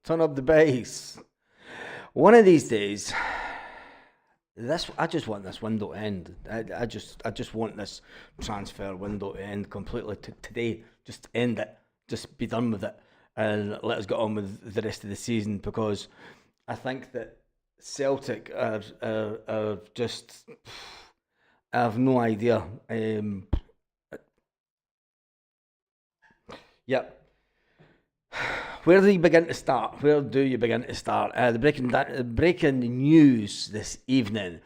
Turn up the bass. One of these days, I just want this window to end. I just want this transfer window to end completely today. Just end it. Just be done with it, and let us get on with the rest of the season, because I think that Celtic are just. I have no idea. Yep. Where do you begin to start? Where do you begin to start? The breaking news this evening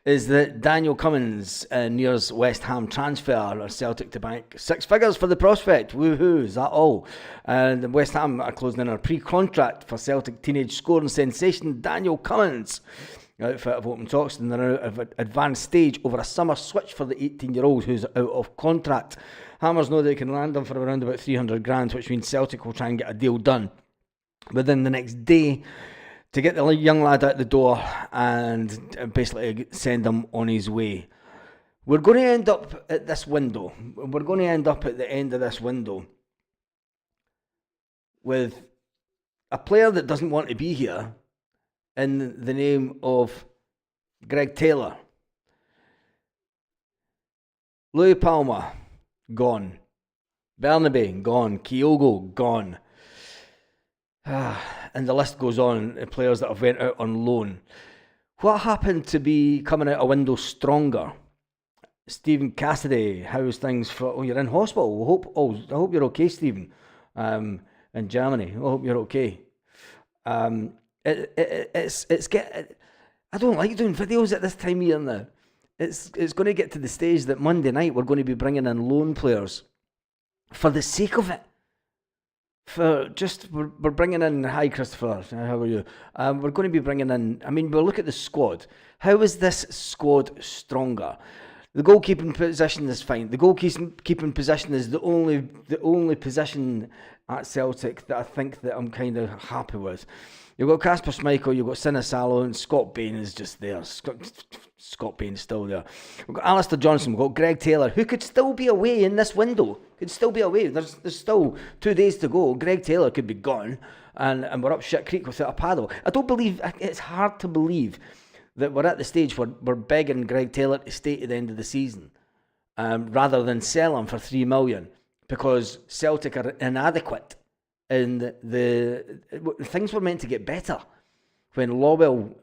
is that Daniel Cummins nears West Ham transfer, or Celtic to bank 6 figures for the prospect. Woohoo, is that all? And West Ham are closing in a pre-contract for Celtic teenage scoring sensation Daniel Cummins. Outfit of open talks in the advanced stage over a summer switch for the 18-year-old who's out of contract. Hammers know they can land him for around about 300 grand, which means Celtic will try and get a deal done within the next day to get the young lad out the door and basically send him on his way. We're going to end up at this window. We're going to end up at the end of this window with a player that doesn't want to be here in the name of Greg Taylor. Louis Palma, gone. Bernabe, gone. Kyogo, gone. And the list goes on, the players that have went out on loan. What happened to be coming out a window stronger? Stephen Cassidy, how's things for... Oh, you're in hospital. I hope you're okay, Stephen. In Germany. I hope you're okay. It's get. I don't like doing videos at this time of year now. It's going to get to the stage that Monday night we're going to be bringing in loan players for the sake of it. We're bringing in. Hi, Christopher. How are you? We're going to be bringing in. I mean, we'll look at the squad. How is this squad stronger? The goalkeeping position is fine. The goalkeeping position is the only position at Celtic that I think that I'm kind of happy with. You've got Kasper Schmeichel, you've got Sinisalo, and Scott Bain is just there. Scott Bain's still there. We've got Alistair Johnson, we've got Greg Taylor, who could still be away in this window. Could still be away. There's still 2 days to go. Greg Taylor could be gone, and we're up shit creek without a paddle. I don't believe, it's hard to believe that we're at the stage where we're begging Greg Taylor to stay at the end of the season, rather than sell him for $3 million, because Celtic are inadequate. And the things were meant to get better when Lawwell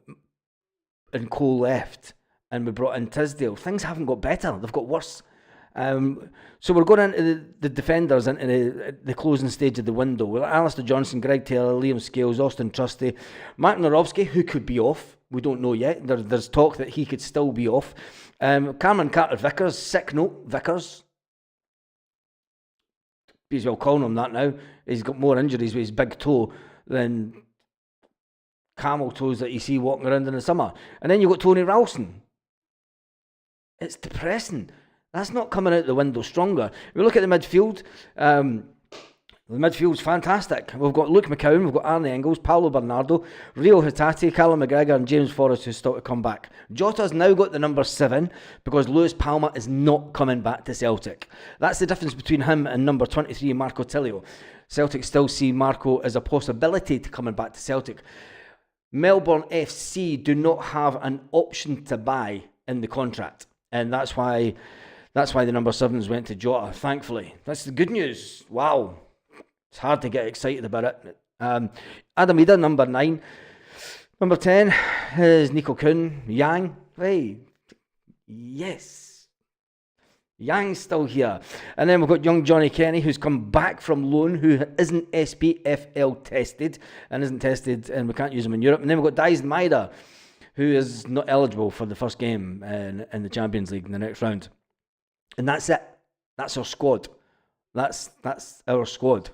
and Cole left and we brought in Tisdale. Things haven't got better. They've got worse. So we're going into the defenders, into the closing stage of the window. We've got Alistair Johnson, Greg Taylor, Liam Scales, Austin Trusty, Mark Norowski, who could be off. We don't know yet. There's talk that he could still be off. Cameron Carter-Vickers, sick note, Vickers. He's well calling him that now. He's got more injuries with his big toe than camel toes that you see walking around in the summer. And then you've got Tony Ralston. It's depressing. That's not coming out the window stronger. We look at the midfield. The midfield's fantastic. We've got Luke McCowan, we've got Arne Engels, Paolo Bernardo, Rio Hitati, Callum McGregor and James Forrest, who's still to come back. Jota's now got the number 7 because Lewis Palma is not coming back to Celtic. That's the difference between him and number 23, Marco Tilio. Celtic still see Marco as a possibility to coming back to Celtic. Melbourne FC do not have an option to buy in the contract, and that's why the number 7s went to Jota, thankfully. That's the good news. Wow. It's hard to get excited about it. Adam Ida, number 9. Number 10 is Nico Kuhn. Yang. Hey. Yes. Yang's still here. And then we've got young Johnny Kenny, who's come back from loan, who isn't SPFL tested, and we can't use him in Europe. And then we've got Dyson Maida, who is not eligible for the first game in the Champions League in the next round. And that's it. That's our squad. That's our squad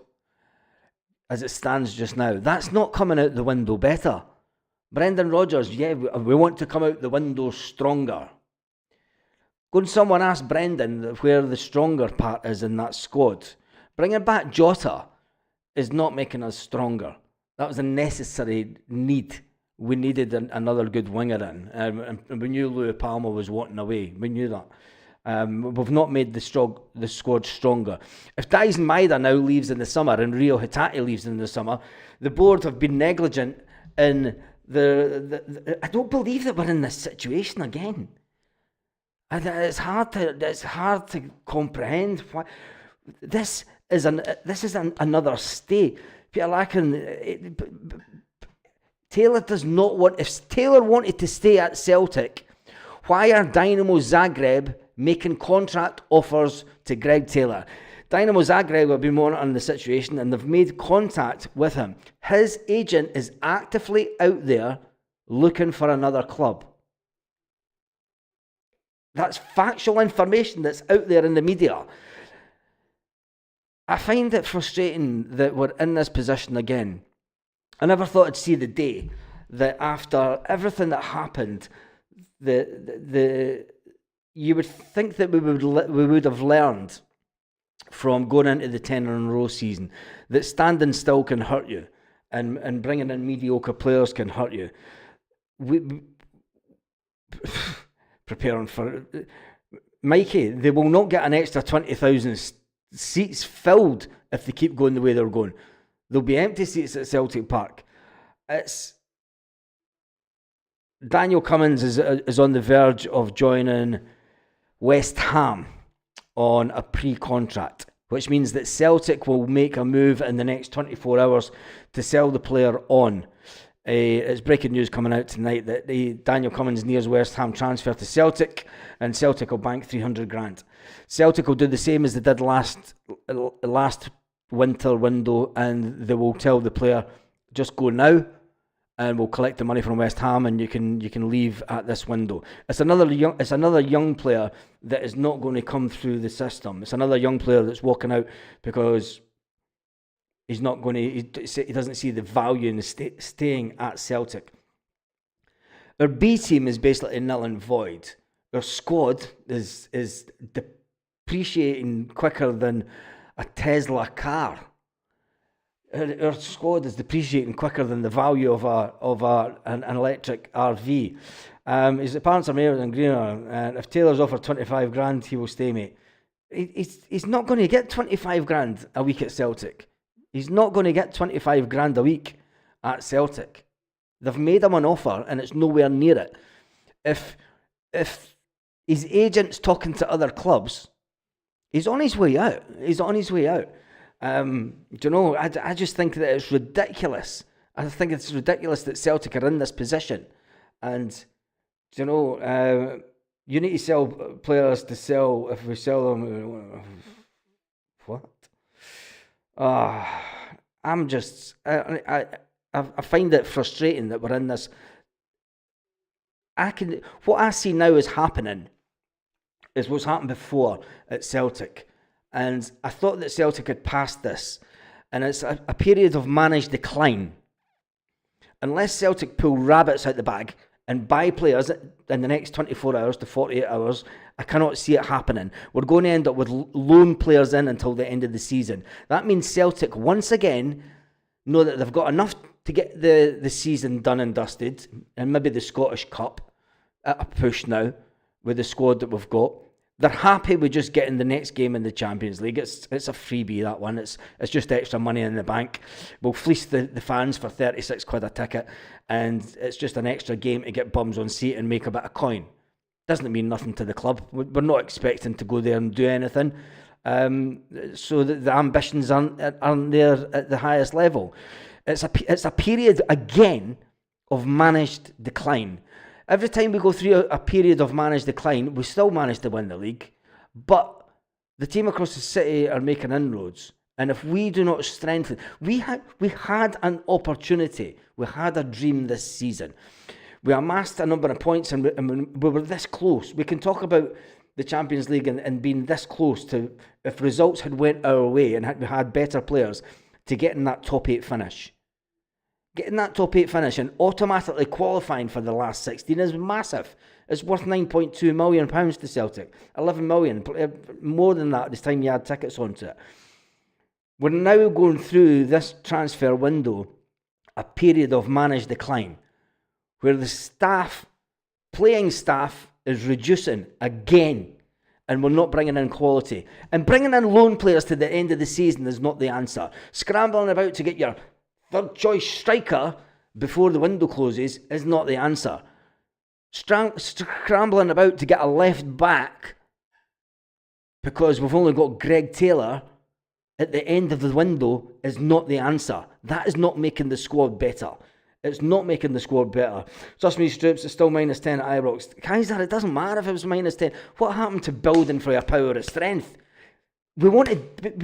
as it stands just now. That's not coming out the window better. Brendan Rodgers, yeah, we want to come out the window stronger. Go and someone ask Brendan where the stronger part is in that squad. Bringing back Jota is not making us stronger. That was a necessary need. We needed another good winger in. And we knew Louis Palma was wanting away. We knew that. We've not made the squad stronger. If Dyson Maeda now leaves in the summer and Rio Hatate leaves in the summer, the board have been negligent in I don't believe that we're in this situation again. It's hard to comprehend why this is another stay. Peter Lacken, Taylor does not want. If Taylor wanted to stay at Celtic, why are Dynamo Zagreb making contract offers to Greg Taylor? Dynamo Zagreb have been monitoring the situation and they've made contact with him. His agent is actively out there looking for another club. That's factual information that's out there in the media. I find it frustrating that we're in this position again. I never thought I'd see the day that after everything that happened, you would think that we would have learned from going into the 10 in a row season that standing still can hurt you, and bringing in mediocre players can hurt you. Preparing for Mikey, they will not get an extra 20,000 seats filled if they keep going the way they're going. There'll be empty seats at Celtic Park. Daniel Cummins is on the verge of joining West Ham on a pre-contract, which means that Celtic will make a move in the next 24 hours to sell the player on. It's breaking news coming out tonight that Daniel Cummins nears West Ham transfer to Celtic, and Celtic will bank 300 grand. Celtic will do the same as they did last winter window, and they will tell the player, just go now, and we'll collect the money from West Ham, and you can leave at this window. It's another young player that is not going to come through the system. It's another young player that's walking out because he doesn't see the value in staying at Celtic. Our B team is basically null and void. Our squad is depreciating quicker than a Tesla car. Our squad is depreciating quicker than the value of an electric RV. His parents are mayor and greener, and if Taylor's offered 25 grand, he will stay, mate. He's not going to get 25 grand a week at Celtic. He's not going to get 25 grand a week at Celtic. They've made him an offer and it's nowhere near it. If his agent's talking to other clubs, he's on his way out. I just think that it's ridiculous. I think it's ridiculous that Celtic are in this position. And, you need to sell players to sell. If we sell them, what? I find it frustrating that we're in this. What I see now is happening is what's happened before at Celtic. And I thought that Celtic had passed this. And it's a period of managed decline. Unless Celtic pull rabbits out the bag and buy players in the next 24 hours to 48 hours, I cannot see it happening. We're going to end up with loan players in until the end of the season. That means Celtic, once again, know that they've got enough to get the season done and dusted, and maybe the Scottish Cup at a push now with the squad that we've got. They're happy with just getting the next game in the Champions League. It's a freebie, that one. It's just extra money in the bank. We'll fleece the fans for 36 quid a ticket, and it's just an extra game to get bums on seat and make a bit of coin. Doesn't mean nothing to the club. We're not expecting to go there and do anything. So the ambitions aren't there at the highest level. It's a period, again, of managed decline. Every time we go through a period of managed decline, we still manage to win the league. But the team across the city are making inroads. And if we do not strengthen... We had an opportunity. We had a dream this season. We amassed a number of points and we were this close. We can talk about the Champions League and being this close to, if results had went our way and we had better players, to getting that top 8 finish. Getting that top 8 finish and automatically qualifying for the last 16 is massive. It's worth £9.2 million to Celtic. 11 million, more than that this time you had tickets onto it. We're now going through this transfer window, a period of managed decline, where the playing staff is reducing again. and we're not bringing in quality. And bringing in loan players to the end of the season is not the answer. Scrambling about to get your third choice striker before the window closes is not the answer. Scrambling about to get a left back because we've only got Greg Taylor at the end of the window is not the answer. That is not making the squad better. It's not making the squad better. Trust me, Stroops, it's still -10 at Ibrox. Kaiser, it doesn't matter if it was -10. What happened to building for your power of strength? We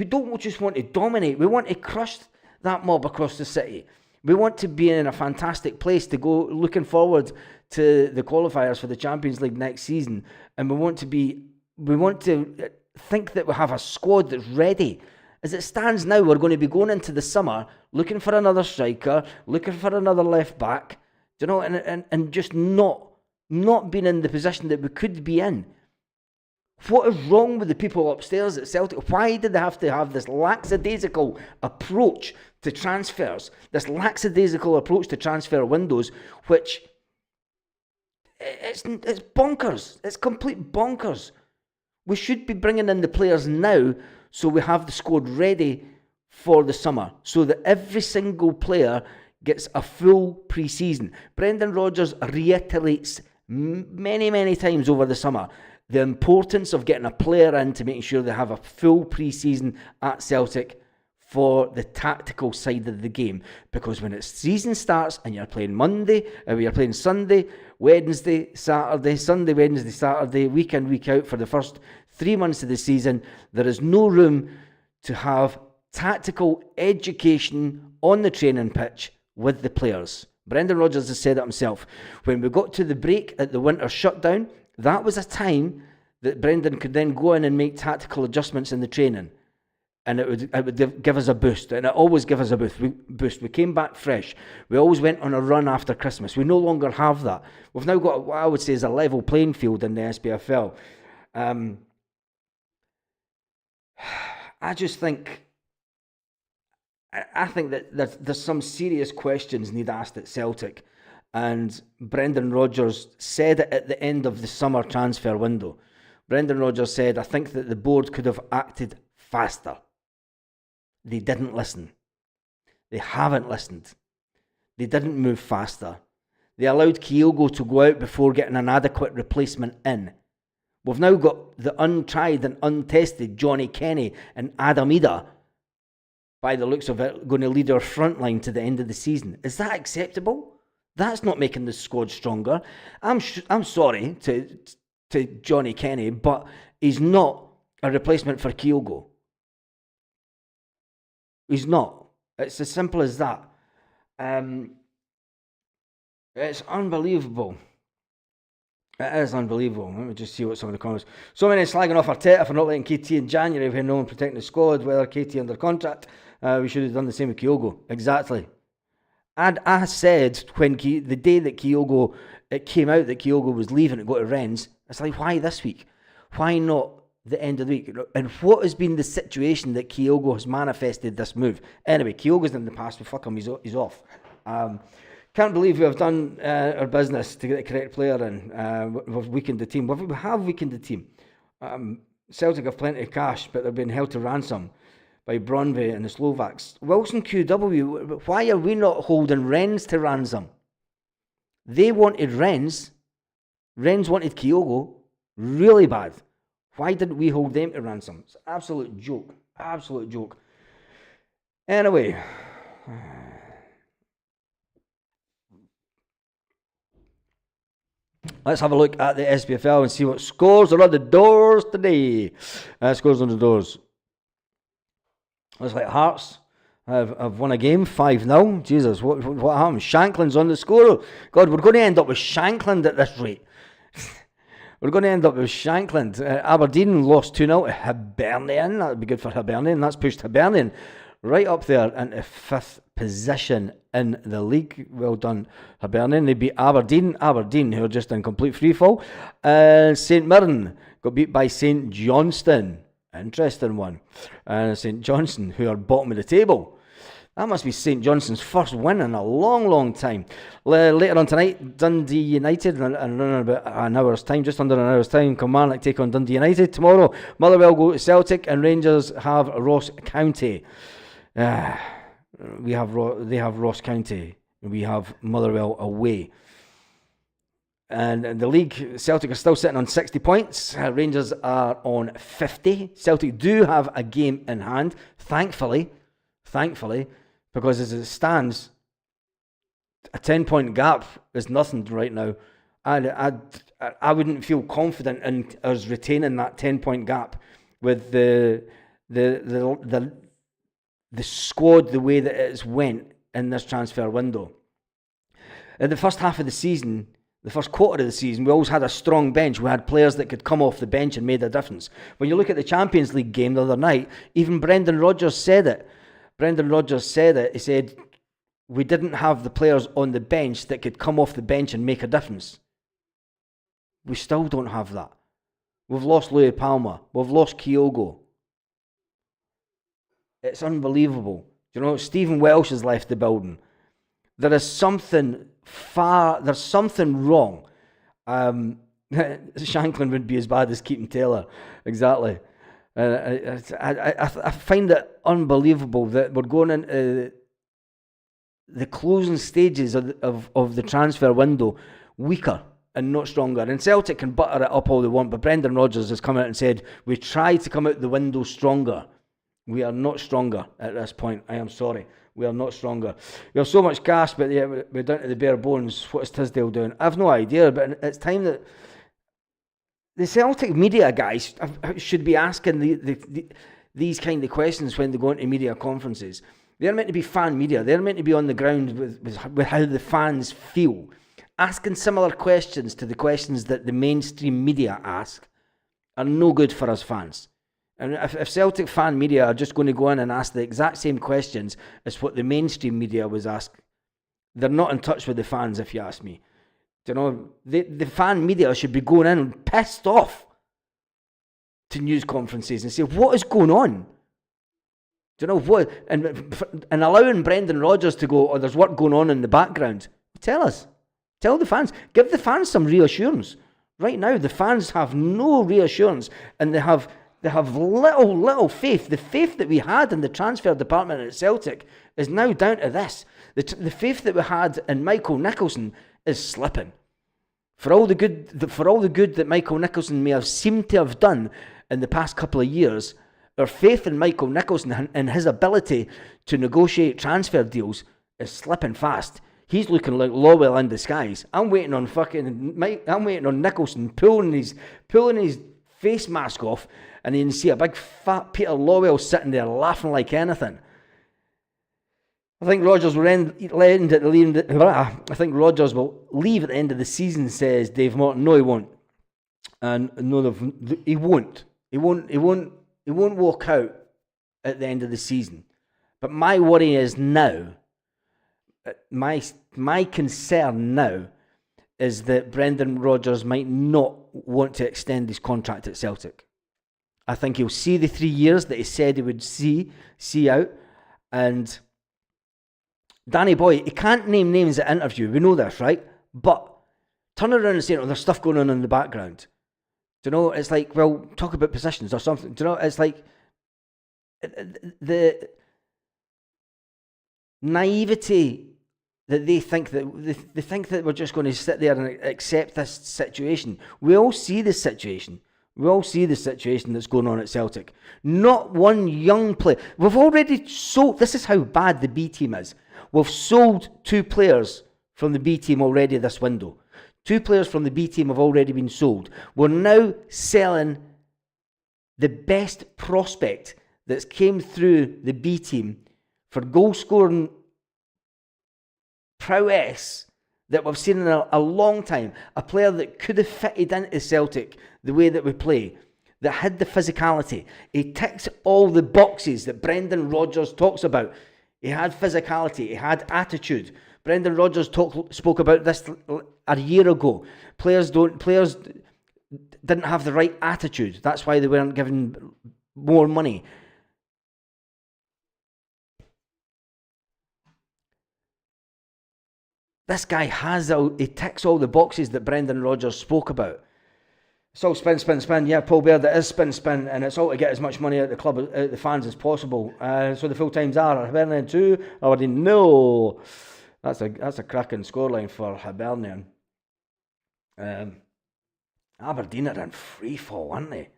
don't just want to dominate. We want to crush that mob across the city. We want to be in a fantastic place to go looking forward to the qualifiers for the Champions League next season. And we want to think that we have a squad that's ready. As it stands now, we're going to be going into the summer looking for another striker, looking for another left back, and just not being in the position that we could be in. What is wrong with the people upstairs at Celtic? Why did they have to have this lackadaisical approach to transfers, this lackadaisical approach to transfer windows, which it's bonkers. It's complete bonkers. We should be bringing in the players now so we have the squad ready for the summer, so that every single player gets a full pre-season. Brendan Rodgers reiterates many, many times over the summer the importance of getting a player in to make sure they have a full pre-season at Celtic for the tactical side of the game. Because when its season starts and you're playing you're playing Sunday, Wednesday, Saturday, Sunday, Wednesday, Saturday, week in, week out for the first 3 months of the season, there is no room to have tactical education on the training pitch with the players. Brendan Rodgers has said it himself. When we got to the break at the winter shutdown, that was a time that Brendan could then go in and make tactical adjustments in the training. And it would give us a boost. And it always gave us a boost. We came back fresh. We always went on a run after Christmas. We no longer have that. We've now got what I would say is a level playing field in the SPFL. I just think... I think that there's some serious questions need asked at Celtic. And Brendan Rodgers said it at the end of the summer transfer window. Brendan Rodgers said, I think that the board could have acted faster. They didn't listen. They haven't listened. They didn't move faster. They allowed Kyogo to go out before getting an adequate replacement in. We've now got the untried and untested Johnny Kenny and Adam Ida, by the looks of it, going to lead our front line to the end of the season. Is that acceptable? That's not making the squad stronger. I'm sorry to Johnny Kenny, but he's not a replacement for Kyogo. He's not. It's as simple as that. It's unbelievable. It is unbelievable. Let me just see what some of the comments. So many slagging off Arteta for not letting KT in January when no one protecting the squad, whether KT under contract. We should have done the same with Kyogo. Exactly. And I said when the day that it came out that Kyogo was leaving to go to Rennes, it's like, why this week? Why not the end of the week? And what has been the situation that Kyogo has manifested this move? Anyway, Kyogo's in the past, but fuck him, he's off. Can't believe we have done our business to get the correct player in. We've weakened the team. We have weakened the team. Celtic have plenty of cash, but they're being held to ransom by Brøndby and the Slovaks. Wilson QW, why are we not holding Rennes to ransom? They wanted Rennes. Rennes wanted Kyogo really bad. Why didn't we hold them to ransom? It's an absolute joke. Absolute joke. Anyway. Let's have a look at the SPFL and see what scores are on the doors today. Scores on the doors. Looks like Hearts have won a game, 5-0. Jesus, what happened? Shanklin's on the score. God, we're going to end up with Shankland at this rate. We're going to end up with Shankland. Aberdeen lost 2-0 to Hibernian. That would be good for Hibernian. That's pushed Hibernian right up there into 5th position in the league. Well done, Hibernian. They beat Aberdeen. Aberdeen, who are just in complete freefall. St Mirren got beat by St Johnstone. Interesting one. St Johnstone, who are bottom of the table. That must be St Johnson's first win in a long, long time. Later on tonight, Dundee United, in about an hour's time, just under an hour's time, Kilmarnock take on Dundee United. Tomorrow, Motherwell go to Celtic, and Rangers have Ross County. They have Ross County. We have Motherwell away. And in the league, Celtic are still sitting on 60 points. Rangers are on 50. Celtic do have a game in hand, thankfully, because as it stands, a 10-point gap is nothing right now. I wouldn't feel confident in us retaining that 10-point gap with the squad the way that it's went in this transfer window. In the first half of the season, the first quarter of the season, we always had a strong bench. We had players that could come off the bench and made a difference. When you look at the Champions League game the other night, even Brendan Rodgers said it. He said, we didn't have the players on the bench that could come off the bench and make a difference. We still don't have that. We've lost Louis Palmer. We've lost Kyogo. It's unbelievable. Stephen Welsh has left the building. There's something wrong. Shanklin would be as bad as Keaton Taylor. Exactly. I find it unbelievable that we're going into the closing stages of the transfer window weaker and not stronger. And Celtic can butter it up all they want, but Brendan Rodgers has come out and said, we try to come out the window stronger. We are not stronger at this point. I am sorry. We are not stronger. We have so much cash, but yeah, we're down to the bare bones. What is Tisdale doing? I have no idea, but it's time that the Celtic media guys should be asking these kind of questions when they go into media conferences. They're meant to be fan media. They're meant to be on the ground with how the fans feel. Asking similar questions to the questions that the mainstream media ask are no good for us fans. And if Celtic fan media are just going to go in and ask the exact same questions as what the mainstream media was asked, they're not in touch with the fans, if you ask me. The fan media should be going in pissed off to news conferences and say, what is going on? What? And allowing Brendan Rodgers to go, there's work going on in the background. Tell us. Tell the fans. Give the fans some reassurance. Right now, the fans have no reassurance, and they have little faith. The faith that we had in the transfer department at Celtic is now down to this. The faith that we had in Michael Nicholson is slipping. For all the good that Michael Nicholson may have seemed to have done in the past couple of years, our faith in Michael Nicholson and his ability to negotiate transfer deals is slipping fast. He's looking like Lowell in disguise. I'm waiting on Nicholson pulling his face mask off, and you can see a big fat Peter Lowell sitting there laughing like anything. I think Rodgers will leave at the end of the season, says Dave Morton. No, he won't. And no, he won't. He won't walk out at the end of the season. But my worry is now, my concern now is that Brendan Rodgers might not want to extend his contract at Celtic. I think he'll see the 3 years that he said he would see out. And Danny Boy, he can't name names at interview. We know this, right? But turn around and say, there's stuff going on in the background. It's like, well, talk about positions or something. It's like the naivety that they think that we're just going to sit there and accept this situation. We all see the situation. We all see the situation that's going on at Celtic. Not one young player. We've already sold. This is how bad the B team is. We've sold 2 players from the B team already this window. 2 players from the B team have already been sold. We're now selling the best prospect that's came through the B team for goal scoring prowess that we've seen in a long time. A player that could have fitted into Celtic the way that we play, that had the physicality. He ticks all the boxes that Brendan Rodgers talks about. He had physicality, he had attitude. Brendan Rodgers spoke about this a year ago. Players didn't have the right attitude. That's why they weren't given more money. This guy he ticks all the boxes that Brendan Rodgers spoke about. It's all spin, spin, spin. Yeah, Paul Baird, it is spin, spin, and it's all to get as much money out of the club, out of the fans as possible. So the full times are Hibernian 2, Aberdeen no. That's a cracking scoreline for Hibernian. Aberdeen are in free fall, aren't they?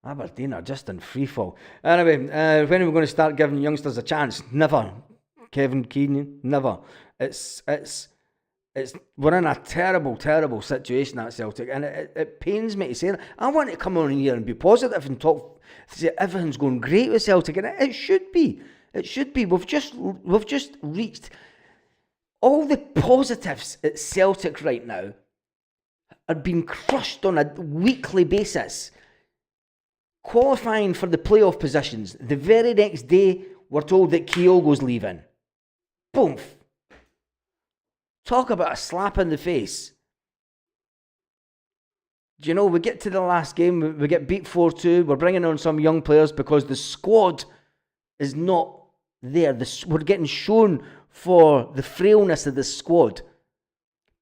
Aberdeen are just in free fall. Anyway, when are we going to start giving youngsters a chance? Never. Kevin Keenan, never. We're in a terrible, terrible situation at Celtic, and it pains me to say that. I want to come on here and be positive and talk, say everything's going great with Celtic, and it should be. It should be. We've just reached all the positives at Celtic right now are being crushed on a weekly basis. Qualifying for the playoff positions. The very next day, we're told that Kyogo's leaving. Boom. Talk about a slap in the face. Do you know, we get to the last game, we get beat 4-2, we're bringing on some young players because the squad is not there. We're getting shown for the frailness of the squad.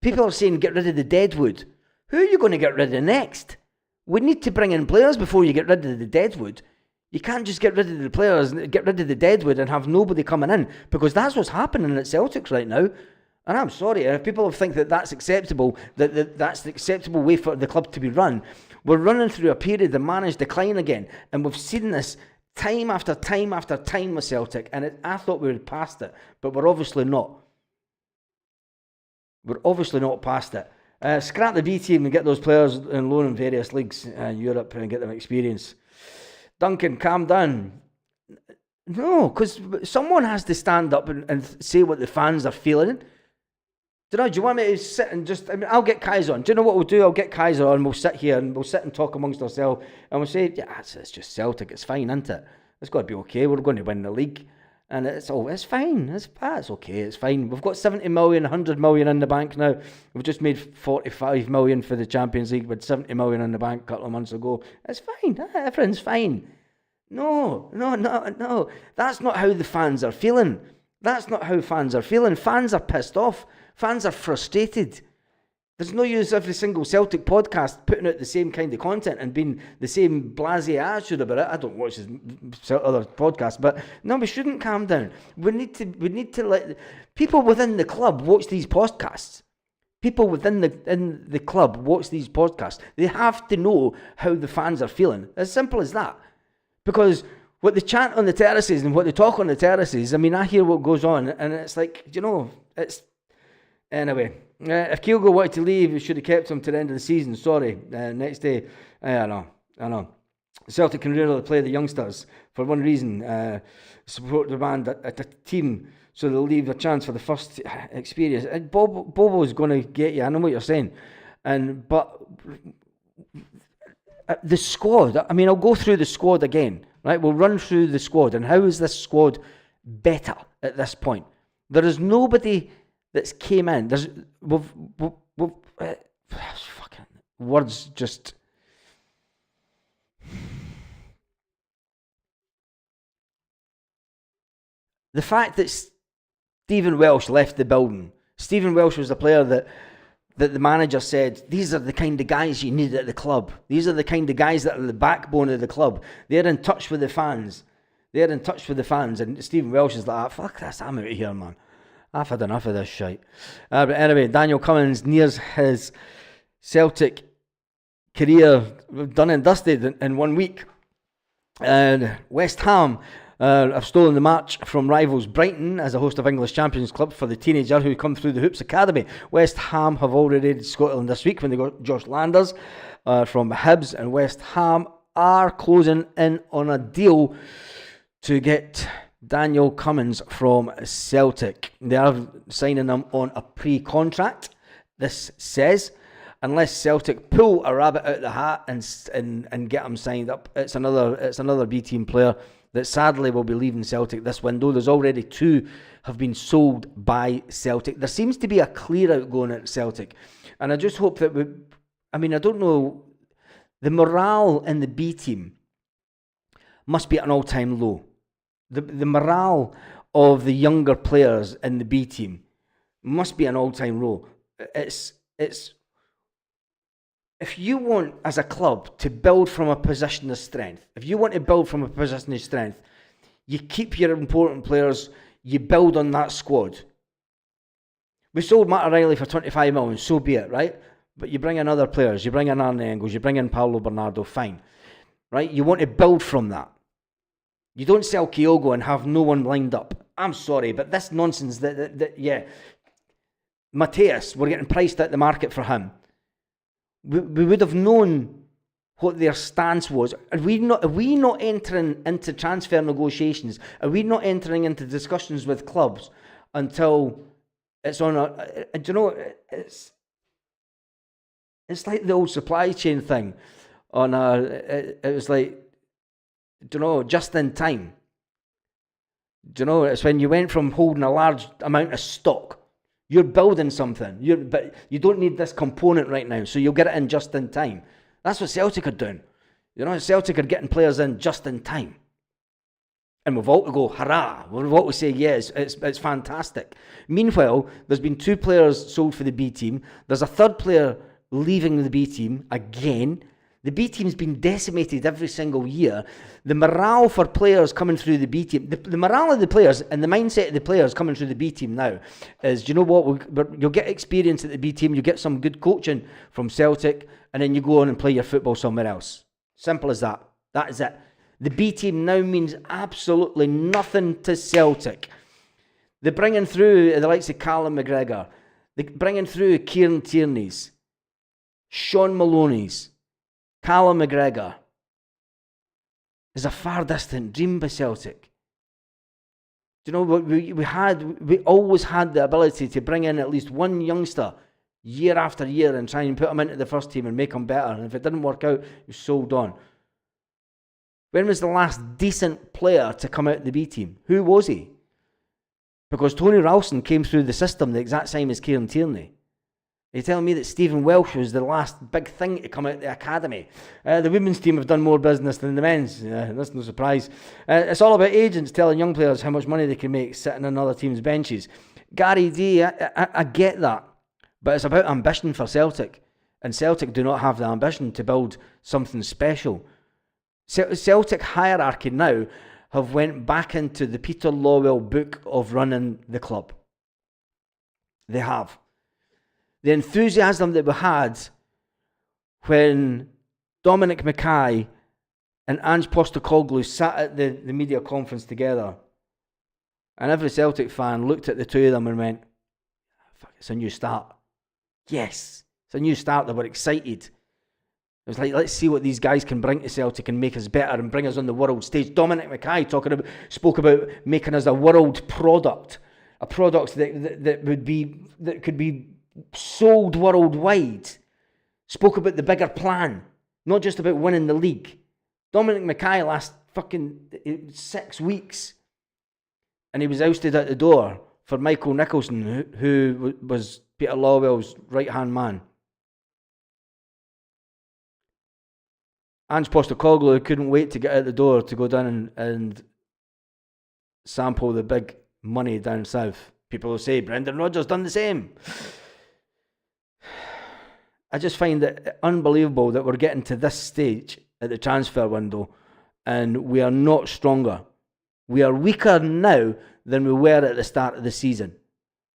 People are saying get rid of the deadwood. Who are you going to get rid of next? We need to bring in players before you get rid of the deadwood. You can't just get rid of the players, get rid of the deadwood and have nobody coming in, because that's what's happening at Celtic right now. And I'm sorry, if people think that that's acceptable, that's the acceptable way for the club to be run, we're running through a period of managed decline again. And we've seen this time after time after time with Celtic. And I thought we would past it, but we're obviously not. We're obviously not past it. Scrap the B team and get those players in loan in various leagues in Europe and get them experience. Duncan, calm down. No, because someone has to stand up and say what the fans are feeling. Do you want me to sit and just... I'll get Kaiser on. Do you know what we'll do? I'll get Kaiser on. We'll sit here and we'll sit and talk amongst ourselves. And we'll say, yeah, it's just Celtic. It's fine, isn't it? It's got to be okay. We're going to win the league. And it's fine. It's okay. It's fine. We've got 70 million, 100 million in the bank now. We've just made 45 million for the Champions League with 70 million in the bank a couple of months ago. It's fine. Everything's fine. No. That's not how the fans are feeling. That's not how fans are feeling. Fans are pissed off. Fans are frustrated. There's no use every single Celtic podcast putting out the same kind of content and being the same blasé attitude about it. I don't watch his other podcasts, but no, we shouldn't calm down. We need to let people within the club watch these podcasts. People within the club watch these podcasts. They have to know how the fans are feeling. As simple as that. Because what they chant on the terraces and what they talk on the terraces, I hear what goes on, and it's like, it's... Anyway, if Kyogo wanted to leave, we should have kept him to the end of the season. Sorry. Next day, I know. Celtic can rarely play the youngsters for one reason: support demand at a team, so they'll leave a chance for the first experience. And Bobo's going to get you. I know what you're saying, but the squad. I'll go through the squad again. Right, we'll run through the squad, and how is this squad better at this point? There is nobody that's came in. Fucking words just. The fact that Stephen Welsh left the building. Stephen Welsh was a player that the manager said, these are the kind of guys you need at the club. These are the kind of guys that are the backbone of the club. They're in touch with the fans. And Stephen Welsh is like, fuck this, I'm out of here, man. I've had enough of this shite. But anyway, Daniel Cummins nears his Celtic career done and dusted in 1 week. And West Ham have stolen the match from rivals Brighton as a host of English Champions Club for the teenager who come through the Hoops Academy. West Ham have already raided Scotland this week when they got Josh Landers from Hibs, and West Ham are closing in on a deal to get Daniel Cummins from Celtic. They are signing him on a pre-contract. This says, unless Celtic pull a rabbit out of the hat and get him signed up, it's another B team player that sadly will be leaving Celtic this window. There's already 2 have been sold by Celtic. There seems to be a clear out going at Celtic, and I just hope that I don't know, the morale in the B team must be at an all-time low. The morale of the younger players in the B team, must be an all-time low. It's if you want, as a club, to build from a position of strength, you keep your important players, you build on that squad. We sold Matt O'Reilly for 25 million, so be it, right? But you bring in other players, you bring in Arne Engels, you bring in Paulo Bernardo, fine. Right? You want to build from that. You don't sell Kyogo and have no one lined up. I'm sorry, but this nonsense yeah. Mateus, we're getting priced at the market for him. We would have known what their stance was. Are we not entering into transfer negotiations? Are we not entering into discussions with clubs until it's on a... Do you know, it's like the old supply chain thing. It was like, do you know, just in time. Do you know, it's when you went from holding a large amount of stock. You're building something, but you don't need this component right now, so you'll get it in just in time. That's what Celtic are doing. You know, Celtic are getting players in just in time. And we've all to go, hurrah. We've all to say, yes, it's fantastic. Meanwhile, there's been 2 players sold for the B team. There's a third player leaving the B team again. The B team's been decimated every single year. The morale for players coming through the B team, the morale of the players and the mindset of the players coming through the B team now is, do you know what? You'll get experience at the B team, you get some good coaching from Celtic, and then you go on and play your football somewhere else. Simple as that. That is it. The B team now means absolutely nothing to Celtic. They're bringing through the likes of Callum McGregor. They're bringing through Kieran Tierney's, Sean Maloney's, Callum McGregor is a far distant dream by Celtic. Do you know what we always had the ability to bring in at least one youngster year after year and try and put him into the first team and make him better. And if it didn't work out, he was sold on. When was the last decent player to come out of the B team? Who was he? Because Tony Ralston came through the system the exact same as Kieran Tierney. You're telling me that Stephen Welsh was the last big thing to come out of the academy. The women's team have done more business than the men's. That's no surprise. It's all about agents telling young players how much money they can make sitting on other teams' benches. Gary D, I get that. But it's about ambition for Celtic. And Celtic do not have the ambition to build something special. Celtic hierarchy now have went back into the Peter Lawwell book of running the club. They have. The enthusiasm that we had when Dominic Mackay and Ange Postecoglou sat at the media conference together, and every Celtic fan looked at the two of them and went, fuck, it's a new start. Yes, it's a new start. They were excited. It was like, let's see what these guys can bring to Celtic and make us better and bring us on the world stage. Dominic Mackay spoke about making us a world product, a product that could be sold worldwide. Spoke about the bigger plan, not just about winning the league. Dominic Mackay last fucking 6 weeks, and he was ousted out the door for Michael Nicholson, who was Peter Lawwell's right-hand man. Ange Postecoglou couldn't wait to get out the door to go down and sample the big money down south. People will say, Brendan Rodgers done the same. I just find it unbelievable that we're getting to this stage at the transfer window and we are not stronger. We are weaker now than we were at the start of the season.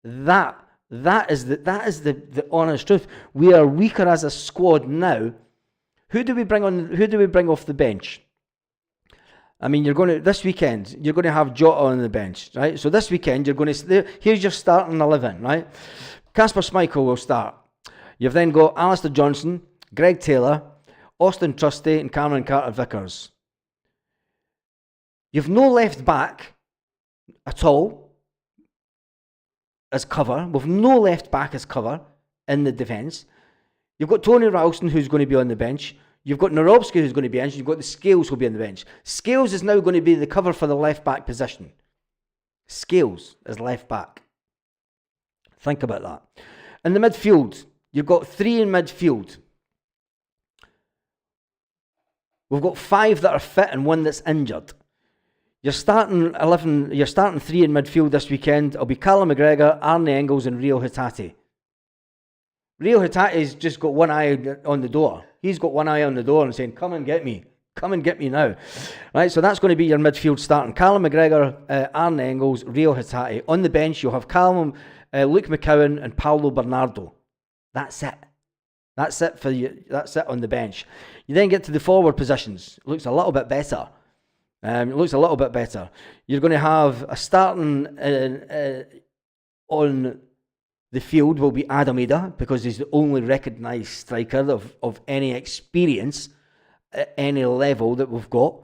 That is the honest truth. We are weaker as a squad now. Who do we bring off the bench? I mean, this weekend you're going to have Jota on the bench, right? So this weekend you're going to here's your starting 11, right? Kasper Schmeichel will start. You've then got Alistair Johnson, Greg Taylor, Austin Trusty, and Cameron Carter-Vickers. You've no left back at all as cover. We've no left back as cover in the defence. You've got Tony Ralston, who's going to be on the bench. You've got Narowski, who's going to be on. You've got the Scales, who'll be on the bench. Scales is now going to be the cover for the left back position. Scales is left back. Think about that. In the midfield, you've got 3 in midfield. We've got 5 that are fit and 1 that's injured. You're starting 11. You're starting 3 in midfield this weekend. It'll be Callum McGregor, Arne Engels, and Rio Hatate. Rio Hatate's just got one eye on the door. He's got one eye on the door and saying, "Come and get me. Come and get me now." Right, so that's going to be your midfield starting. Callum McGregor, Arne Engels, Rio Hatate. On the bench, you'll have Callum, Luke McCowan, and Paulo Bernardo. That's it. That's it for you. That's it on the bench. You then get to the forward positions. It looks a little bit better. You're going to have a starting on the field will be Adamida, because he's the only recognised striker of any experience at any level that we've got.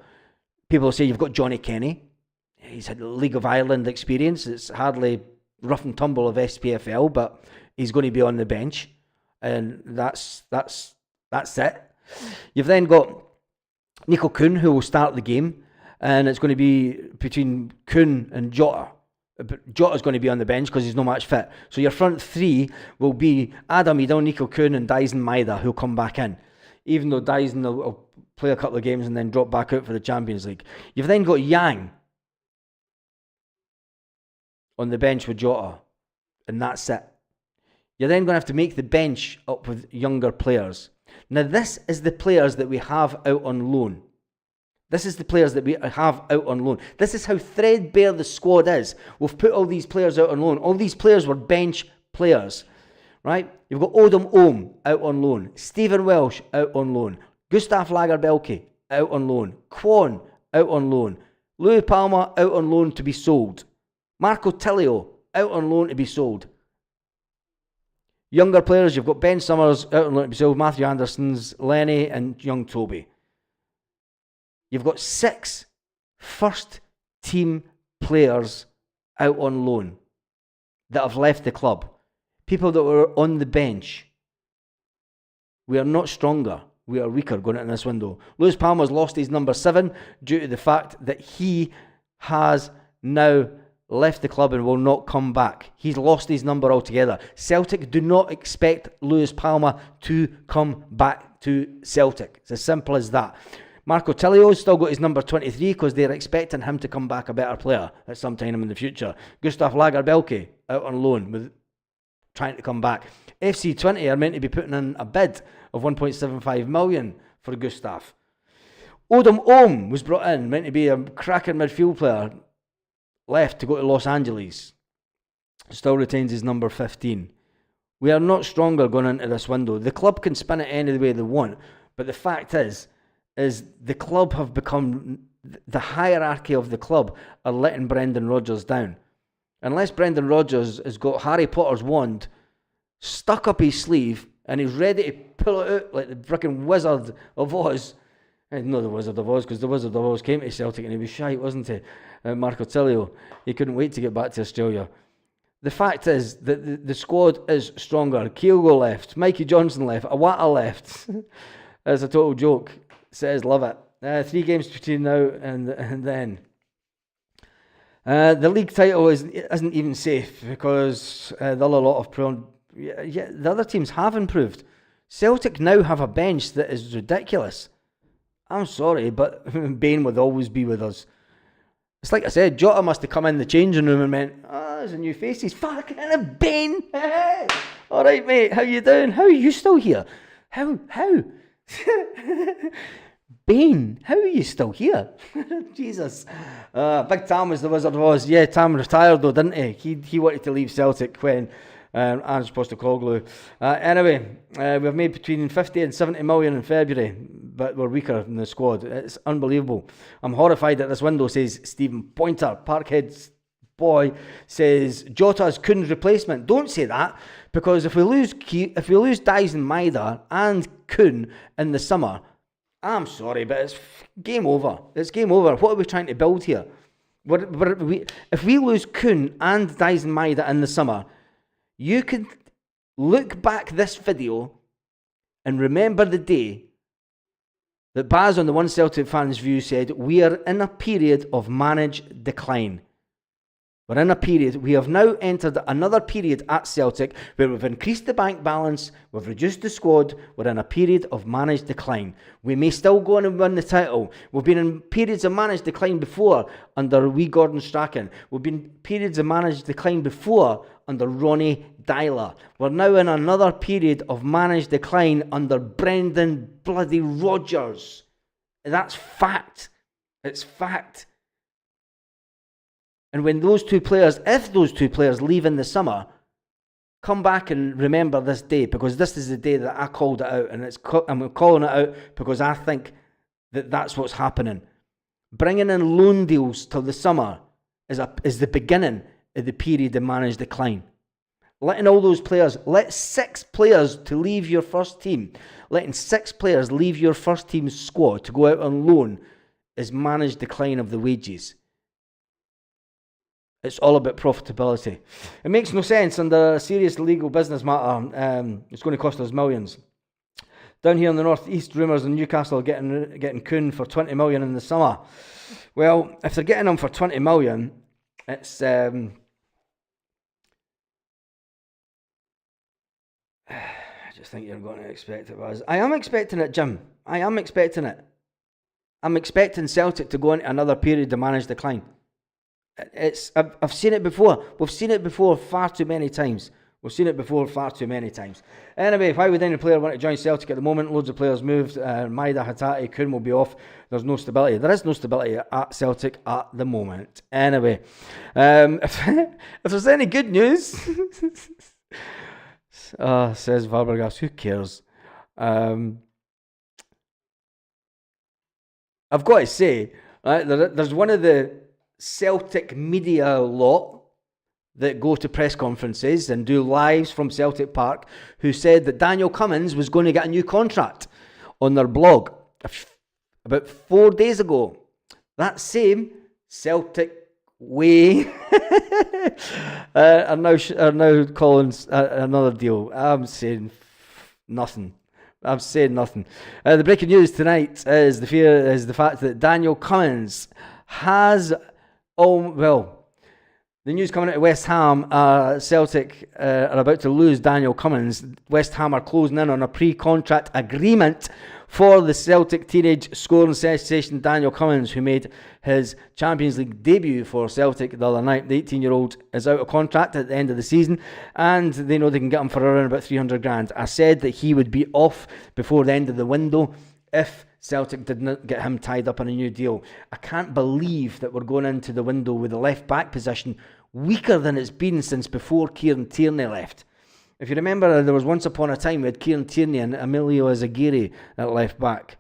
People say you've got Johnny Kenny. He's had League of Ireland experience. It's hardly rough and tumble of SPFL, but he's going to be on the bench, and that's it. You've then got Nico Kuhn, who will start the game. And it's going to be between Kuhn and Jota. But Jota's going to be on the bench because he's no match fit. So your front 3 will be Adam Idol, Nico Kuhn, and Dyson Maeda, who'll come back in. Even though Dyson will play a couple of games and then drop back out for the Champions League. You've then got Yang on the bench with Jota. And that's it. You're then going to have to make the bench up with younger players. Now, this is the players that we have out on loan. This is the players that we have out on loan. This is how threadbare the squad is. We've put all these players out on loan. All these players were bench players, right? You've got Odom Ohm out on loan. Stephen Welsh out on loan. Gustav Lagerbielke out on loan. Kwon out on loan. Louis Palmer out on loan to be sold. Marco Tilio out on loan to be sold. Younger players, you've got Ben Summers out on loan to be sold. Matthew Andersons, Lenny, and young Toby. You've got 6 first-team players out on loan that have left the club. People that were on the bench. We are not stronger. We are weaker going into this window. Lewis Palmer's lost his number 7 due to the fact that he has now left the club and will not come back. He's lost his number altogether. Celtic do not expect Lewis Palmer to come back to Celtic. It's as simple as that. Marco Tillio's still got his number 23 because they're expecting him to come back a better player at some time in the future. Gustav Lagerbielke out on loan with trying to come back. FC 20 are meant to be putting in a bid of 1.75 million for Gustav. Odom Ohm was brought in, meant to be a cracking midfield player, left to go to Los Angeles. Still retains his number 15. We are not stronger going into this window. The club can spin it any way they want, but the fact is the club have become, the hierarchy of the club are letting Brendan Rodgers down. Unless Brendan Rodgers has got Harry Potter's wand stuck up his sleeve and he's ready to pull it out like the frickin' Wizard of Oz. Not the Wizard of Oz, because the Wizard of Oz came to Celtic and he was shite, wasn't he? Marco Tilio. He couldn't wait to get back to Australia. The fact is that the squad is stronger. Kyogo left. Mikey Johnson left. Awata left. As a total joke. Says love it. 3 games between now and then. The league title isn't even safe because there are a lot of the other teams have improved. Celtic now have a bench that is ridiculous. I'm sorry, but Bain would always be with us. It's like I said, Jota must have come in the changing room and went, there's a new face. He's fucking Bain. All right, mate. How you doing? How are you still here? How? Bain, how are you still here? Jesus. Big Tam was the Wizard of Oz. Yeah, Tam retired though, didn't he? He wanted to leave Celtic when Ange Postecoglou. Anyway, we've made between 50 and 70 million in February, but we're weaker in the squad. It's unbelievable. I'm horrified that this window says Stephen Pointer. Parkhead's boy says Jota's Kuhn's replacement. Don't say that, because if we lose Dyson Maeda and Kuhn in the summer, I'm sorry, but it's game over. It's game over. What are we trying to build here? If we lose Kuhn and Dyson Maeda in the summer, you can look back this video and remember the day that Baz on the One Celtic Fans View said, we are in a period of managed decline. We're in a period, we have now entered another period at Celtic where we've increased the bank balance, we've reduced the squad, we're in a period of managed decline. We may still go on and win the title. We've been in periods of managed decline before under wee Gordon Strachan. We've been in periods of managed decline before under Ronnie Dyler. We're now in another period of managed decline under Brendan bloody Rodgers. That's fact. It's fact. And when those two players, if those two players leave in the summer, come back and remember this day, because this is the day that I called it out, and I'm calling it out because I think that that's what's happening. Bringing in loan deals till the summer is the beginning of the period of managed decline. Letting all those players, let 6 players to leave your first team, letting 6 players leave your first team squad to go out on loan is managed decline of the wages. It's all about profitability. It makes no sense under a serious legal business matter. It's going to cost us millions. Down here in the northeast, rumours in Newcastle are getting Kuhn for 20 million in the summer. Well, if they're getting him for 20 million, it's I just think you're going to expect it, Buzz. I am expecting it, Jim. I am expecting it. I'm expecting Celtic to go into another period of managed decline. I've seen it before. We've seen it before far too many times. Anyway, why would any player want to join Celtic at the moment? Loads of players moved. Maida, Hatate, Kuhn will be off. There's no stability. There is no stability at Celtic at the moment. Anyway, if there's any good news, says Fabregas, who cares? I've got to say, right, there's one of the Celtic media lot that go to press conferences and do lives from Celtic Park who said that Daniel Cummins was going to get a new contract on their blog about 4 days ago. That same Celtic way are now calling another deal. I'm saying nothing. The breaking news tonight is the fact that Daniel Cummins has... the news coming out of West Ham, Celtic are about to lose Daniel Cummins. West Ham are closing in on a pre-contract agreement for the Celtic teenage scoring sensation Daniel Cummins, who made his Champions League debut for Celtic the other night. The 18-year-old is out of contract at the end of the season, and they know they can get him for around about 300 grand. I said that he would be off before the end of the window if Celtic did not get him tied up on a new deal. I can't believe that we're going into the window with the left back position weaker than it's been since before Kieran Tierney left. If you remember, there was once upon a time we had Kieran Tierney and Emilio Ezagiri at left back.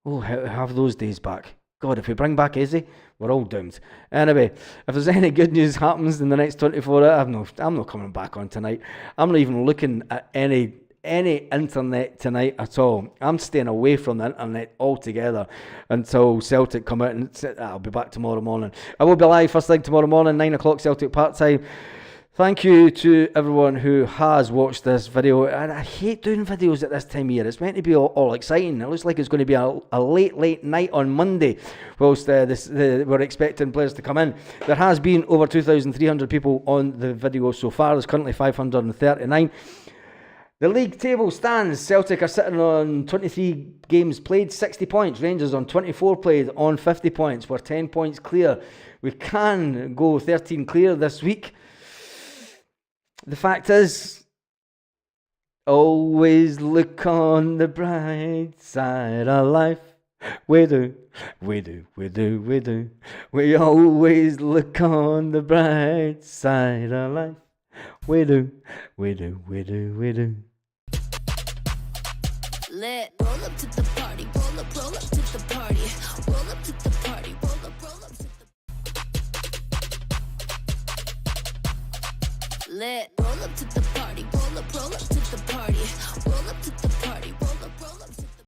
Oh, have those days back. God, if we bring back Izzy, we're all doomed. Anyway, if there's any good news happens in the next 24 hours, I'm not coming back on tonight. I'm not even looking at any internet tonight at all. I'm staying away from the internet altogether until Celtic come out and say, I'll be back tomorrow morning. I will be live first thing tomorrow morning, 9 o'clock Celtic Park time. Thank you to everyone who has watched this video. And I hate doing videos at this time of year. It's meant to be all exciting. It looks like it's going to be a late night on Monday whilst we're expecting players to come in. There has been over 2,300 people on the video so far. There's currently 539. The league table stands. Celtic are sitting on 23 games played, 60 points. Rangers on 24 played, on 50 points. We're 10 points clear. We can go 13 clear this week. The fact is, always look on the bright side of life. We do. We always look on the bright side of life. We do. Lit. Roll up to the party. Roll up to the party. Roll up to the party. Roll up to the lit. Roll up to the party. Roll up to the party. Roll up to the